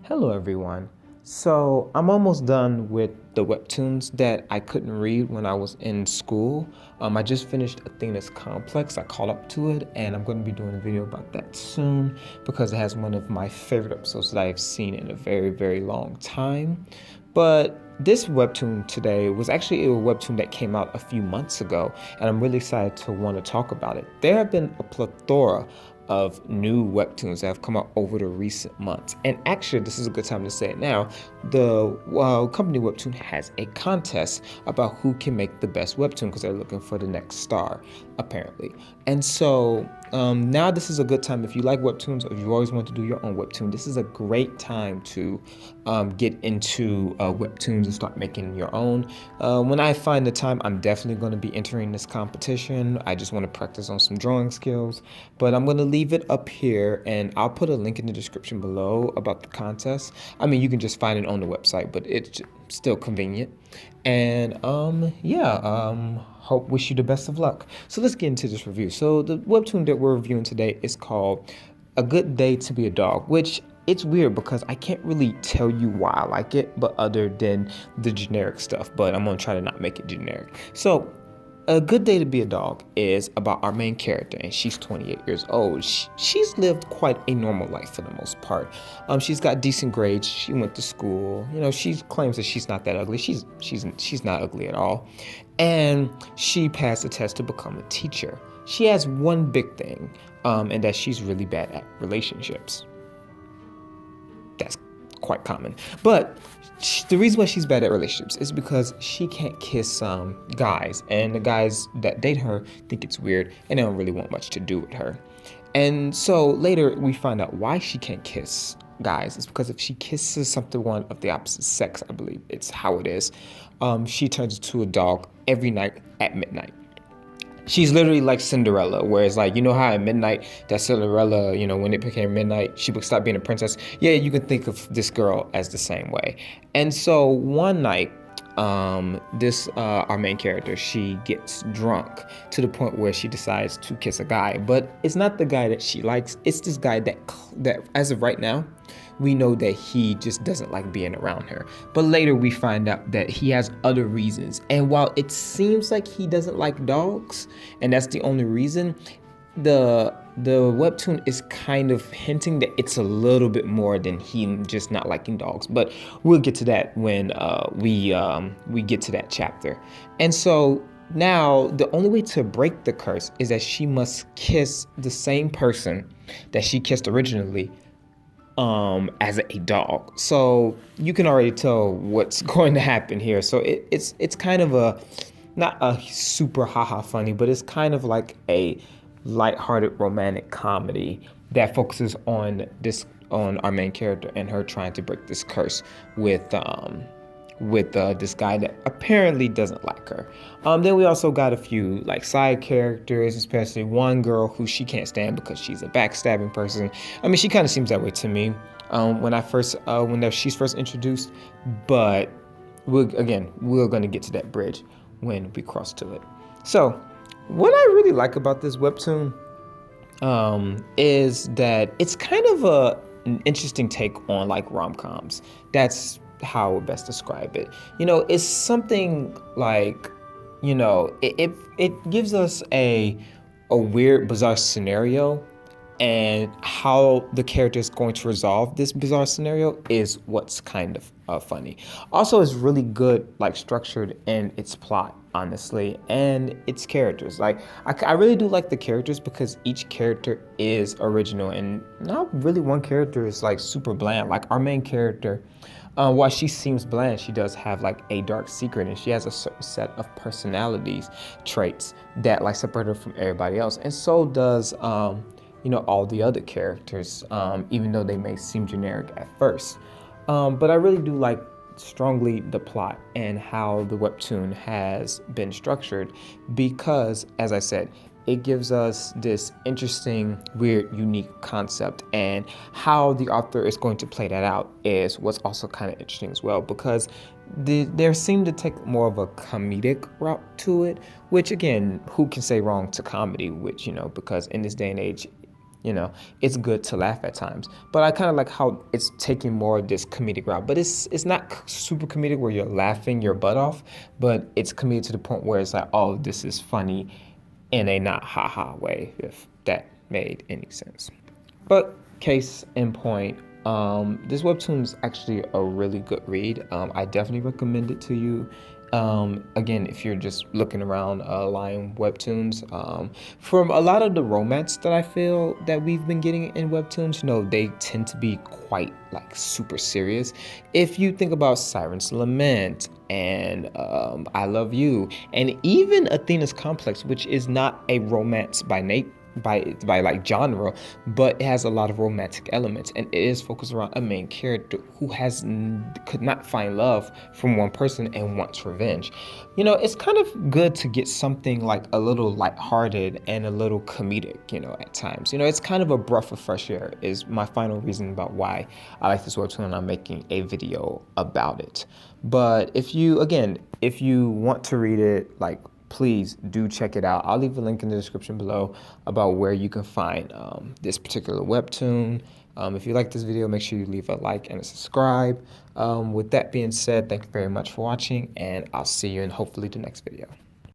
Hello, everyone. So I'm almost done with the webtoons that I couldn't read when I was in school. I just finished Athena's Complex. I caught up to it, and I'm going to be doing a video about that soon because it has one of my favorite episodes that I've seen in a very, very long time. But this webtoon today was actually a webtoon that came out a few months ago, and I'm really excited to want to talk about it. There have been a plethora of new webtoons that have come out over the recent months. And actually, this is a good time to say it now. The company Webtoon has a contest about who can make the best webtoon because they're looking for the next star, apparently. And so now this is a good time if you like webtoons or if you always want to do your own webtoon. This is a great time to get into webtoons and start making your own. When I find the time, I'm definitely going to be entering this competition. I just want to practice on some drawing skills, but I'm going to leave it up here and I'll put a link in the description below about the contest. I mean, you can just find it on the website, but it's still convenient. And wish you the best of luck. So let's get into this review. So the webtoon that we're reviewing today is called A Good Day to Be a Dog, which it's weird because I can't really tell you why I like it, but other than the generic stuff, but I'm gonna try to not make it generic. So a Good Day to Be a Dog is about our main character, and she's 28 years old. She's lived quite a normal life for the most part. She's got decent grades. She went to school. You know, she claims that she's not that ugly. She's not ugly at all, and she passed the test to become a teacher. She has one big thing, and that she's really bad at relationships. That's quite common. But the reason why she's bad at relationships is because she can't kiss guys, and the guys that date her think it's weird and they don't really want much to do with her. And so later we find out why she can't kiss guys. It's because if she kisses someone of the opposite sex, I believe it's how it is, she turns into a dog every night at midnight. She's literally like Cinderella, where it's like, you know how at midnight that Cinderella, you know, when it became midnight, she would stop being a princess. Yeah, you can think of this girl as the same way. And so one night, our main character, she gets drunk to the point where she decides to kiss a guy, but it's not the guy that she likes. It's this guy that as of right now, we know that he just doesn't like being around her. But later we find out that he has other reasons. And while it seems like he doesn't like dogs, and that's the only reason, the webtoon is kind of hinting that it's a little bit more than him just not liking dogs. But we'll get to that when we get to that chapter. And so now the only way to break the curse is that she must kiss the same person that she kissed originally as a dog. So you can already tell what's going to happen here. So it's kind of a, not a super haha funny, but it's kind of like a lighthearted romantic comedy that focuses on our main character and her trying to break this curse with this guy that apparently doesn't like her. Then we also got a few like side characters, especially one girl who she can't stand because she's a backstabbing person. I mean, she kind of seems that way to me when she's first introduced. But we're going to get to that bridge when we cross to it. So what I really like about this webtoon is that it's kind of an interesting take on like rom-coms. That's how I would best describe it. You know, it's something like, you know, it gives us a weird, bizarre scenario, and how the character is going to resolve this bizarre scenario is what's kind of funny. Also, it's really good, like structured in its plot, honestly, and its characters. Like, I really do like the characters because each character is original, and not really one character is like super bland. Like our main character, while she seems bland, she does have like a dark secret, and she has a certain set of personalities traits that like separate her from everybody else, and so does you know, all the other characters, even though they may seem generic at first. But I really do like strongly the plot and how the webtoon has been structured because, as I said, it gives us this interesting, weird, unique concept, and how the author is going to play that out is what's also kind of interesting as well, because there seemed to take more of a comedic route to it, which again, who can say wrong to comedy, which, you know, because in this day and age, You know, it's good to laugh at times, but I kind of like how it's taking more of this comedic route. But it's not super comedic where you're laughing your butt off, but it's comedic to the point where it's like, oh, this is funny, in a not haha way, if that made any sense. But case in point, this webtoon is actually a really good read. I definitely recommend it to you. Again, if you're just looking around line webtoons, from a lot of the romance that I feel that we've been getting in webtoons, they tend to be quite like super serious. If you think about Siren's Lament and I Love You, and even Athena's Complex, which is not a romance by like genre, but it has a lot of romantic elements, and it is focused around a main character who could not find love from one person and wants revenge. It's kind of good to get something like a little lighthearted and a little comedic, at times. It's kind of a breath of fresh air is my final reason about why I like this webtoon, and I'm making a video about it. But if you want to read it, like, please do check it out. I'll leave a link in the description below about where you can find this particular webtoon. If you like this video, make sure you leave a like and a subscribe. With that being said, thank you very much for watching, and I'll see you in hopefully the next video.